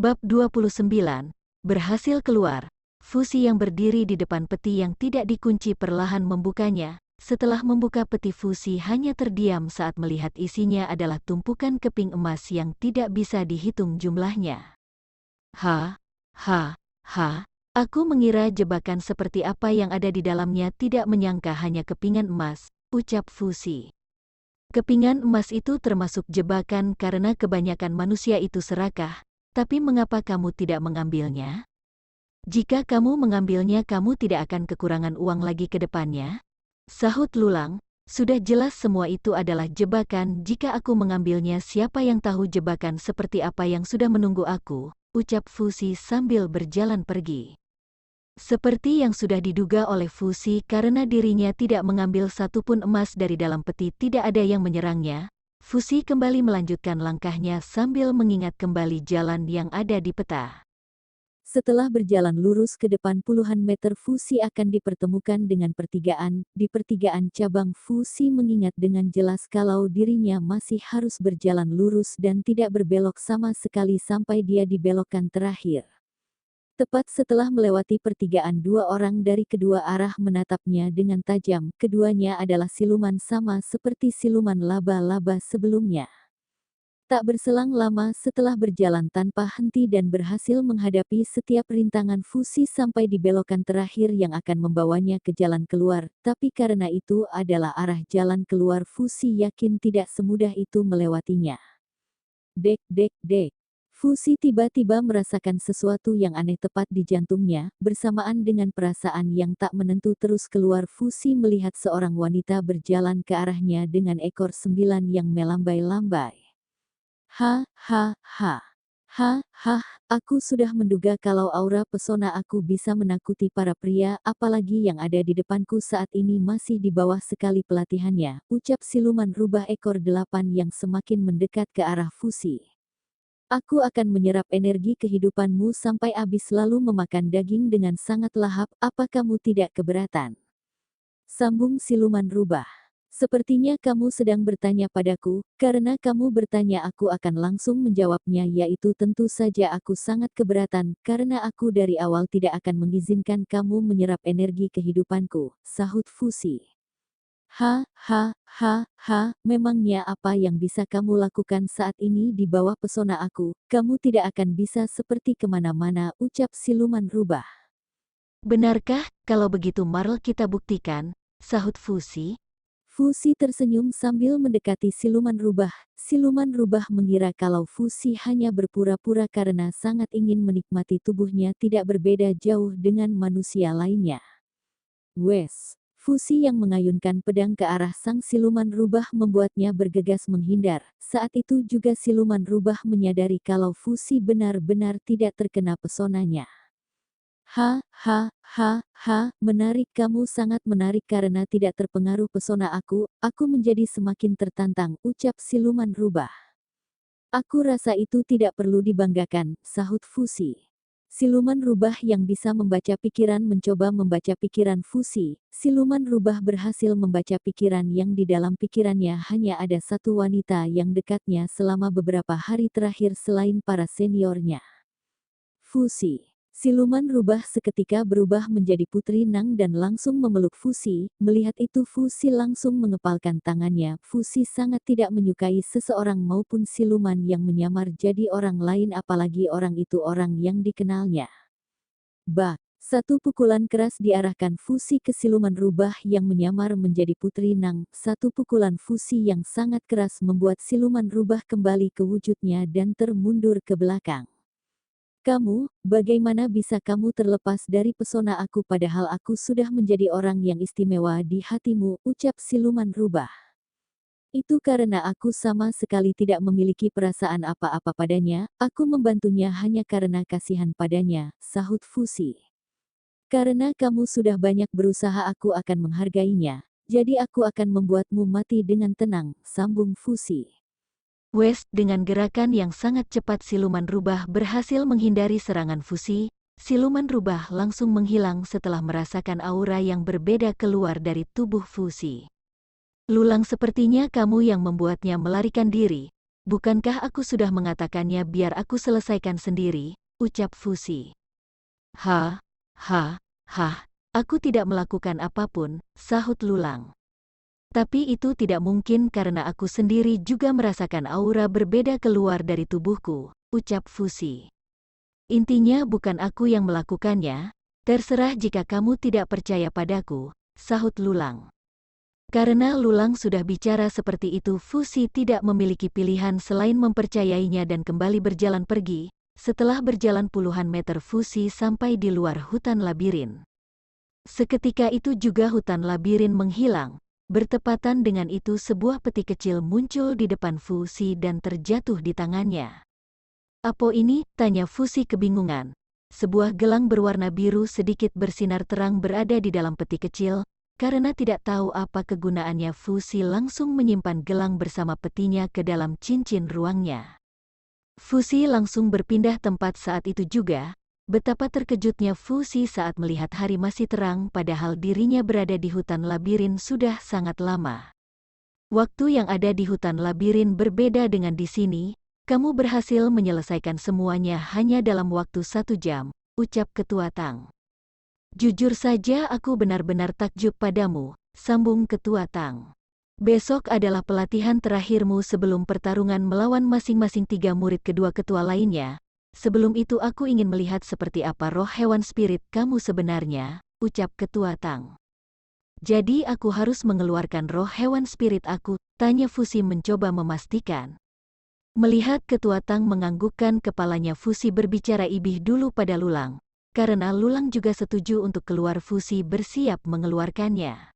Bab 29. Berhasil keluar. Fusi yang berdiri di depan peti yang tidak dikunci perlahan membukanya. Setelah membuka peti, Fusi hanya terdiam saat melihat isinya adalah tumpukan keping emas yang tidak bisa dihitung jumlahnya. Ha, aku mengira jebakan seperti apa yang ada di dalamnya, tidak menyangka hanya kepingan emas, ucap Fusi. Kepingan emas itu termasuk jebakan karena kebanyakan manusia itu serakah. Tapi mengapa kamu tidak mengambilnya? Jika kamu mengambilnya, kamu tidak akan kekurangan uang lagi ke depannya. Sahut Lulang, sudah jelas semua itu adalah jebakan. Jika aku mengambilnya, siapa yang tahu jebakan seperti apa yang sudah menunggu aku, ucap Fusi sambil berjalan pergi. Seperti yang sudah diduga oleh Fusi, karena dirinya tidak mengambil satupun emas dari dalam peti, tidak ada yang menyerangnya. Fusi kembali melanjutkan langkahnya sambil mengingat kembali jalan yang ada di peta. Setelah berjalan lurus ke depan puluhan meter, Fusi akan dipertemukan dengan pertigaan. Di pertigaan cabang, Fusi mengingat dengan jelas kalau dirinya masih harus berjalan lurus dan tidak berbelok sama sekali sampai dia di belokan terakhir. Tepat setelah melewati pertigaan, dua orang dari kedua arah menatapnya dengan tajam. Keduanya adalah siluman sama seperti siluman laba-laba sebelumnya. Tak berselang lama setelah berjalan tanpa henti dan berhasil menghadapi setiap rintangan, Fusi sampai di belokan terakhir yang akan membawanya ke jalan keluar. Tapi karena itu adalah arah jalan keluar, Fusi yakin tidak semudah itu melewatinya. Dek. Fusi tiba-tiba merasakan sesuatu yang aneh tepat di jantungnya. Bersamaan dengan perasaan yang tak menentu terus keluar, Fusi melihat seorang wanita berjalan ke arahnya dengan ekor 9 yang melambai-lambai. Aku sudah menduga kalau aura pesona aku bisa menakuti para pria, apalagi yang ada di depanku saat ini masih di bawah sekali pelatihannya, ucap siluman rubah ekor 8 yang semakin mendekat ke arah Fusi. Aku akan menyerap energi kehidupanmu sampai habis lalu memakan daging dengan sangat lahap, apa kamu tidak keberatan? Sambung siluman rubah. Sepertinya kamu sedang bertanya padaku, karena kamu bertanya aku akan langsung menjawabnya, yaitu tentu saja aku sangat keberatan, karena aku dari awal tidak akan mengizinkan kamu menyerap energi kehidupanku, sahut Fusi. Memangnya apa yang bisa kamu lakukan saat ini di bawah pesona aku? Kamu tidak akan bisa seperti kemana-mana, ucap siluman rubah. Benarkah? Kalau begitu mari kita buktikan, sahut Fusi. Fusi tersenyum sambil mendekati siluman rubah. Siluman rubah mengira kalau Fusi hanya berpura-pura karena sangat ingin menikmati tubuhnya, tidak berbeda jauh dengan manusia lainnya. Fusi yang mengayunkan pedang ke arah sang siluman rubah membuatnya bergegas menghindar. Saat itu juga siluman rubah menyadari kalau Fusi benar-benar tidak terkena pesonanya. Menarik, kamu sangat menarik karena tidak terpengaruh pesona aku menjadi semakin tertantang, ucap siluman rubah. Aku rasa itu tidak perlu dibanggakan, sahut Fusi. Siluman rubah yang bisa membaca pikiran mencoba membaca pikiran Fusi. Siluman rubah berhasil membaca pikiran yang di dalam pikirannya hanya ada satu wanita yang dekatnya selama beberapa hari terakhir selain para seniornya. Fusi. Siluman rubah seketika berubah menjadi Putri Nang dan langsung memeluk Fusi. Melihat itu Fusi langsung mengepalkan tangannya. Fusi sangat tidak menyukai seseorang maupun siluman yang menyamar jadi orang lain, apalagi orang itu orang yang dikenalnya. Satu pukulan keras diarahkan Fusi ke siluman rubah yang menyamar menjadi Putri Nang. Satu pukulan Fusi yang sangat keras membuat siluman rubah kembali ke wujudnya dan termundur ke belakang. Kamu, bagaimana bisa kamu terlepas dari pesona aku padahal aku sudah menjadi orang yang istimewa di hatimu, ucap siluman rubah. Itu karena aku sama sekali tidak memiliki perasaan apa-apa padanya, aku membantunya hanya karena kasihan padanya, sahut Fusi. Karena kamu sudah banyak berusaha aku akan menghargainya, jadi aku akan membuatmu mati dengan tenang, sambung Fusi. Dengan gerakan yang sangat cepat siluman rubah berhasil menghindari serangan Fusi. Siluman rubah langsung menghilang setelah merasakan aura yang berbeda keluar dari tubuh Fusi. Lulang, sepertinya kamu yang membuatnya melarikan diri. Bukankah aku sudah mengatakannya biar aku selesaikan sendiri, ucap Fusi. Ha, aku tidak melakukan apapun, sahut Lulang. Tapi itu tidak mungkin karena aku sendiri juga merasakan aura berbeda keluar dari tubuhku, ucap Fusi. Intinya bukan aku yang melakukannya, terserah jika kamu tidak percaya padaku, sahut Lulang. Karena Lulang sudah bicara seperti itu, Fusi tidak memiliki pilihan selain mempercayainya dan kembali berjalan pergi. Setelah berjalan puluhan meter, Fusi sampai di luar hutan labirin. Seketika itu juga hutan labirin menghilang. Bertepatan dengan itu sebuah peti kecil muncul di depan Fusi dan terjatuh di tangannya. Apa ini? Tanya Fusi kebingungan. Sebuah gelang berwarna biru sedikit bersinar terang berada di dalam peti kecil. Karena tidak tahu apa kegunaannya, Fusi langsung menyimpan gelang bersama petinya ke dalam cincin ruangnya. Fusi langsung berpindah tempat saat itu juga. Betapa terkejutnya Fusi saat melihat hari masih terang padahal dirinya berada di hutan labirin sudah sangat lama. Waktu yang ada di hutan labirin berbeda dengan di sini. Kamu berhasil menyelesaikan semuanya hanya dalam waktu 1 jam, ucap Ketua Tang. Jujur saja aku benar-benar takjub padamu, sambung Ketua Tang. Besok adalah pelatihan terakhirmu sebelum pertarungan melawan masing-masing 3 murid kedua ketua lainnya. Sebelum itu aku ingin melihat seperti apa roh hewan spirit kamu sebenarnya, ucap Ketua Tang. Jadi aku harus mengeluarkan roh hewan spirit aku, tanya Fusi mencoba memastikan. Melihat Ketua Tang menganggukkan kepalanya, Fusi berbicara ibih dulu pada Lulang. Karena Lulang juga setuju untuk keluar, Fusi bersiap mengeluarkannya.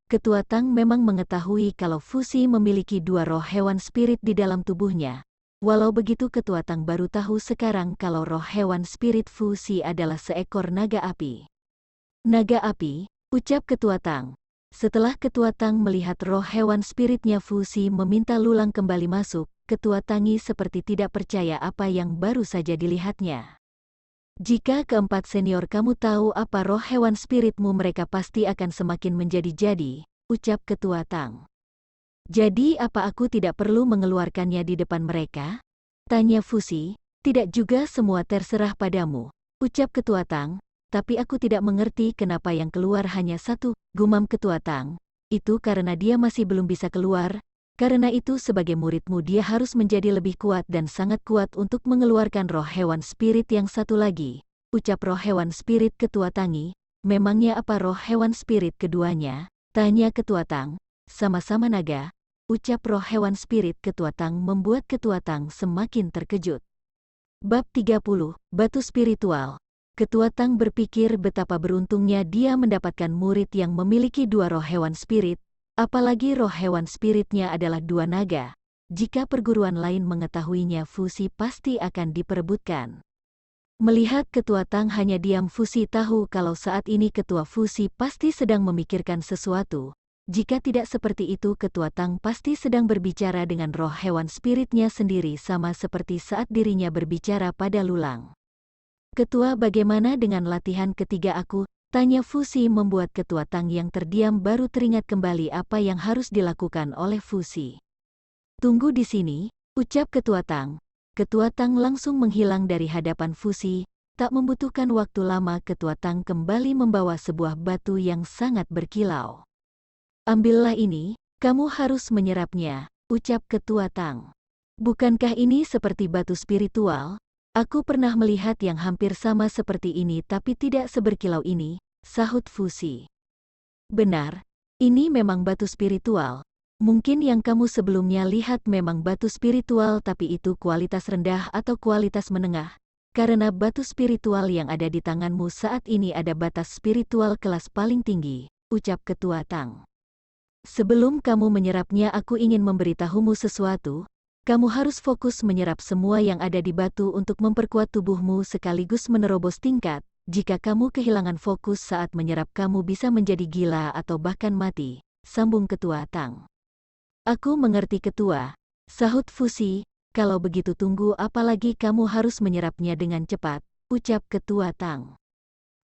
Ketua Tang memang mengetahui kalau Fusi memiliki 2 roh hewan spirit di dalam tubuhnya. Walau begitu Ketua Tang baru tahu sekarang kalau roh hewan spirit Fusi adalah seekor naga api. Naga api, ucap Ketua Tang. Setelah Ketua Tang melihat roh hewan spiritnya, Fusi meminta Lulang kembali masuk. Ketua Tangi seperti tidak percaya apa yang baru saja dilihatnya. Jika keempat senior kamu tahu apa roh hewan spiritmu, mereka pasti akan semakin menjadi-jadi, ucap Ketua Tang. Jadi apa aku tidak perlu mengeluarkannya di depan mereka? Tanya Fusi. Tidak juga, semua terserah padamu, ucap Ketua Tang. Tapi aku tidak mengerti kenapa yang keluar hanya 1, gumam Ketua Tang. Itu karena dia masih belum bisa keluar. Karena itu sebagai muridmu dia harus menjadi lebih kuat dan sangat kuat untuk mengeluarkan roh hewan spirit yang 1 lagi, ucap roh hewan spirit Ketua Tangi. Memangnya apa roh hewan spirit keduanya? Tanya Ketua Tang. Sama-sama naga, ucap roh hewan spirit Ketua Tang membuat Ketua Tang semakin terkejut. Bab 30, Batu Spiritual. Ketua Tang berpikir betapa beruntungnya dia mendapatkan murid yang memiliki 2 roh hewan spirit. Apalagi roh hewan spiritnya adalah 2 naga. Jika perguruan lain mengetahuinya, Fusi pasti akan diperebutkan. Melihat Ketua Tang hanya diam, Fusi tahu kalau saat ini Ketua Fusi pasti sedang memikirkan sesuatu. Jika tidak seperti itu, Ketua Tang pasti sedang berbicara dengan roh hewan spiritnya sendiri, sama seperti saat dirinya berbicara pada Lulang. Ketua, bagaimana dengan latihan ketiga aku? Tanya Fusi membuat Ketua Tang yang terdiam baru teringat kembali apa yang harus dilakukan oleh Fusi. Tunggu di sini, ucap Ketua Tang. Ketua Tang langsung menghilang dari hadapan Fusi. Tak membutuhkan waktu lama, Ketua Tang kembali membawa sebuah batu yang sangat berkilau. Ambillah ini, kamu harus menyerapnya, ucap Ketua Tang. Bukankah ini seperti batu spiritual? Aku pernah melihat yang hampir sama seperti ini tapi tidak seberkilau ini, sahut Fusi. Benar, ini memang batu spiritual. Mungkin yang kamu sebelumnya lihat memang batu spiritual tapi itu kualitas rendah atau kualitas menengah. Karena batu spiritual yang ada di tanganmu saat ini ada batas spiritual kelas paling tinggi, ucap Ketua Tang. Sebelum kamu menyerapnya, aku ingin memberitahumu sesuatu. Kamu harus fokus menyerap semua yang ada di batu untuk memperkuat tubuhmu sekaligus menerobos tingkat. Jika kamu kehilangan fokus saat menyerap, kamu bisa menjadi gila atau bahkan mati, sambung Ketua Tang. Aku mengerti Ketua, sahut Fusi. Kalau begitu tunggu apalagi, kamu harus menyerapnya dengan cepat, ucap Ketua Tang.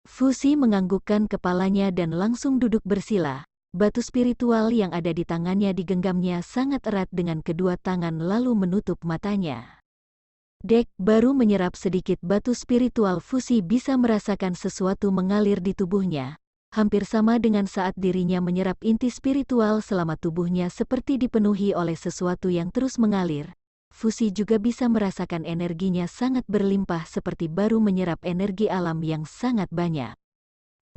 Fusi menganggukkan kepalanya dan langsung duduk bersila. batu spiritual yang ada di tangannya digenggamnya sangat erat dengan kedua tangan lalu menutup matanya. Dek baru menyerap sedikit batu spiritual fusi bisa merasakan sesuatu mengalir di tubuhnya, hampir sama dengan saat dirinya menyerap inti spiritual selama tubuhnya seperti dipenuhi oleh sesuatu yang terus mengalir. Fusi juga bisa merasakan energinya sangat berlimpah seperti baru menyerap energi alam yang sangat banyak.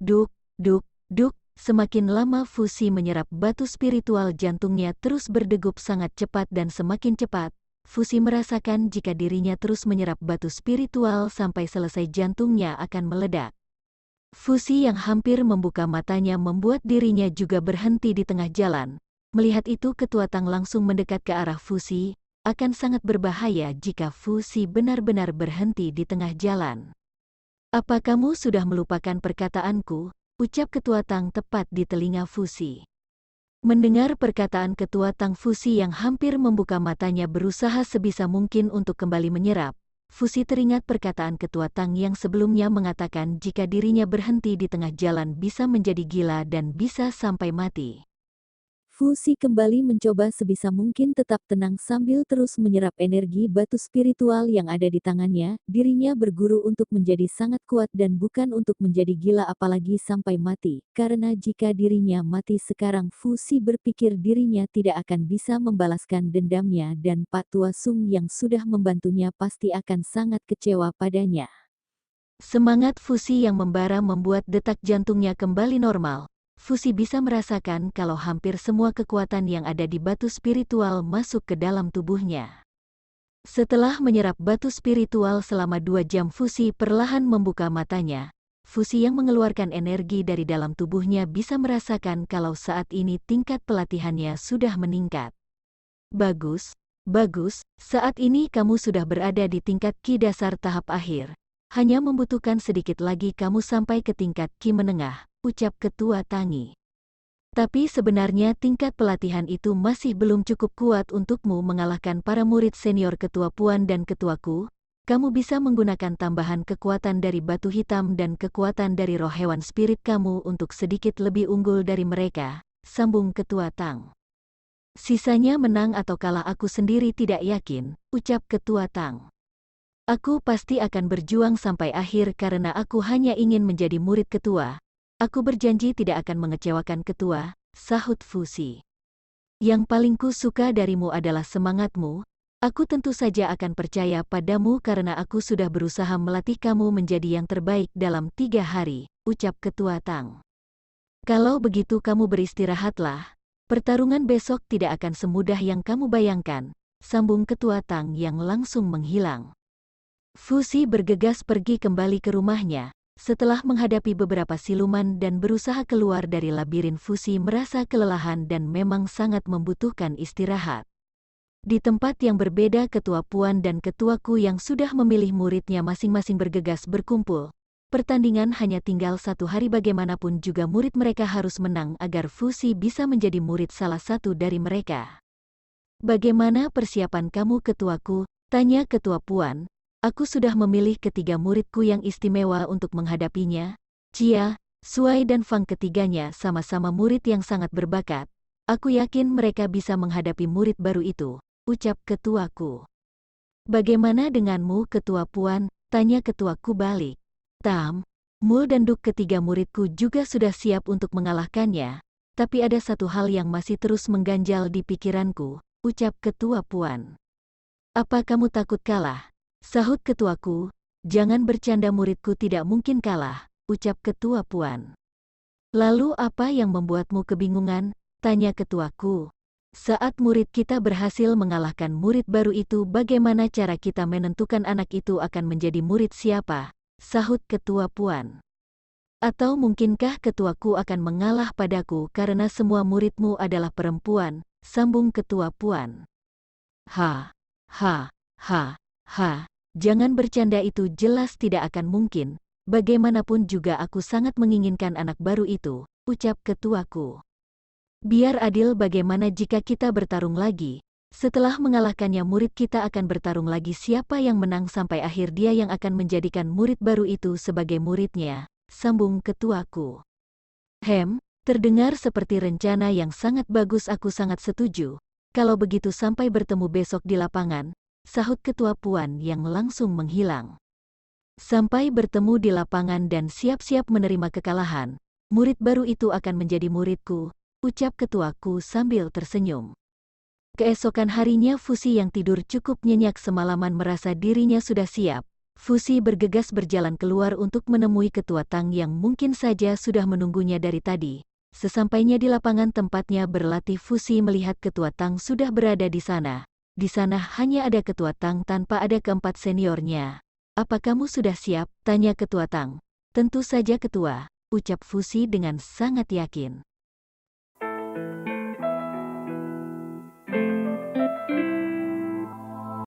Duk, duk, duk, semakin lama Fusi menyerap batu spiritual jantungnya terus berdegup sangat cepat dan semakin cepat. Fusi merasakan jika dirinya terus menyerap batu spiritual sampai selesai jantungnya akan meledak. Fusi yang hampir membuka matanya membuat dirinya juga berhenti di tengah jalan. Melihat itu Ketua Tang langsung mendekat ke arah Fusi, akan sangat berbahaya jika Fusi benar-benar berhenti di tengah jalan. Apa kamu sudah melupakan perkataanku? Ucap Ketua Tang tepat di telinga Fusi. Mendengar perkataan Ketua Tang, Fusi yang hampir membuka matanya berusaha sebisa mungkin untuk kembali menyerap. Fusi teringat perkataan Ketua Tang yang sebelumnya mengatakan jika dirinya berhenti di tengah jalan bisa menjadi gila dan bisa sampai mati. Fusi kembali mencoba sebisa mungkin tetap tenang sambil terus menyerap energi batu spiritual yang ada di tangannya. Dirinya berguru untuk menjadi sangat kuat dan bukan untuk menjadi gila apalagi sampai mati. Karena jika dirinya mati sekarang Fusi berpikir dirinya tidak akan bisa membalaskan dendamnya dan Pak Tua Sung yang sudah membantunya pasti akan sangat kecewa padanya. Semangat Fusi yang membara membuat detak jantungnya kembali normal. Fusi bisa merasakan kalau hampir semua kekuatan yang ada di batu spiritual masuk ke dalam tubuhnya. Setelah menyerap batu spiritual selama 2 jam Fusi perlahan membuka matanya. Fusi yang mengeluarkan energi dari dalam tubuhnya bisa merasakan kalau saat ini tingkat pelatihannya sudah meningkat. Bagus, bagus, saat ini kamu sudah berada di tingkat Ki dasar tahap akhir. Hanya membutuhkan sedikit lagi kamu sampai ke tingkat Ki menengah, ucap Ketua Tangi. Tapi sebenarnya tingkat pelatihan itu masih belum cukup kuat untukmu mengalahkan para murid senior Ketua Puan dan Ketuaku. Kamu bisa menggunakan tambahan kekuatan dari batu hitam dan kekuatan dari roh hewan spirit kamu untuk sedikit lebih unggul dari mereka, sambung Ketua Tang. Sisanya menang atau kalah aku sendiri tidak yakin, ucap Ketua Tang. Aku pasti akan berjuang sampai akhir karena aku hanya ingin menjadi murid ketua. Aku berjanji tidak akan mengecewakan ketua, sahut Fusi. Yang paling ku suka darimu adalah semangatmu. Aku tentu saja akan percaya padamu karena aku sudah berusaha melatih kamu menjadi yang terbaik dalam 3 hari, ucap Ketua Tang. Kalau begitu kamu beristirahatlah. Pertarungan besok tidak akan semudah yang kamu bayangkan, sambung Ketua Tang yang langsung menghilang. Fusi bergegas pergi kembali ke rumahnya. Setelah menghadapi beberapa siluman dan berusaha keluar dari labirin, Fusi merasa kelelahan dan memang sangat membutuhkan istirahat. Di tempat yang berbeda Ketua Puan dan Ketuaku yang sudah memilih muridnya masing-masing bergegas berkumpul. Pertandingan hanya tinggal 1 hari, bagaimanapun juga murid mereka harus menang agar Fusi bisa menjadi murid salah satu dari mereka. Bagaimana persiapan kamu Ketuaku? Tanya Ketua Puan. Aku sudah memilih ketiga muridku yang istimewa untuk menghadapinya. Chia, Suai dan Fang, ketiganya sama-sama murid yang sangat berbakat. Aku yakin mereka bisa menghadapi murid baru itu, ucap Ketuaku. Bagaimana denganmu Ketua Puan? Tanya Ketuaku balik. Tam, Mul dan Duk, ketiga muridku juga sudah siap untuk mengalahkannya. Tapi ada satu hal yang masih terus mengganjal di pikiranku, ucap Ketua Puan. Apa kamu takut kalah? Sahut Ketuaku. Jangan bercanda, muridku tidak mungkin kalah, ucap Ketua Puan. Lalu apa yang membuatmu kebingungan? Tanya Ketuaku. Saat murid kita berhasil mengalahkan murid baru itu, bagaimana cara kita menentukan anak itu akan menjadi murid siapa? Sahut Ketua Puan. Atau mungkinkah Ketuaku akan mengalah padaku karena semua muridmu adalah perempuan? Sambung Ketua Puan. Ha, ha, ha, ha. Jangan bercanda, itu jelas tidak akan mungkin. Bagaimanapun juga aku sangat menginginkan anak baru itu, ucap Ketuaku. Biar adil, bagaimana jika kita bertarung lagi? Setelah mengalahkannya murid kita akan bertarung lagi, siapa yang menang sampai akhir dia yang akan menjadikan murid baru itu sebagai muridnya, sambung Ketuaku. Terdengar seperti rencana yang sangat bagus, aku sangat setuju. Kalau begitu sampai bertemu besok di lapangan, sahut Ketua Puan yang langsung menghilang. Sampai bertemu di lapangan dan siap-siap menerima kekalahan. Murid baru itu akan menjadi muridku, ucap ketuaku sambil tersenyum. Keesokan harinya Fusi yang tidur cukup nyenyak semalaman merasa dirinya sudah siap. Fusi bergegas berjalan keluar untuk menemui Ketua Tang yang mungkin saja sudah menunggunya dari tadi. Sesampainya di lapangan tempatnya berlatih, Fusi melihat Ketua Tang sudah berada di sana. Di sana hanya ada Ketua Tang tanpa ada keempat seniornya. Apa kamu sudah siap? Tanya Ketua Tang. Tentu saja Ketua, ucap Fusi dengan sangat yakin.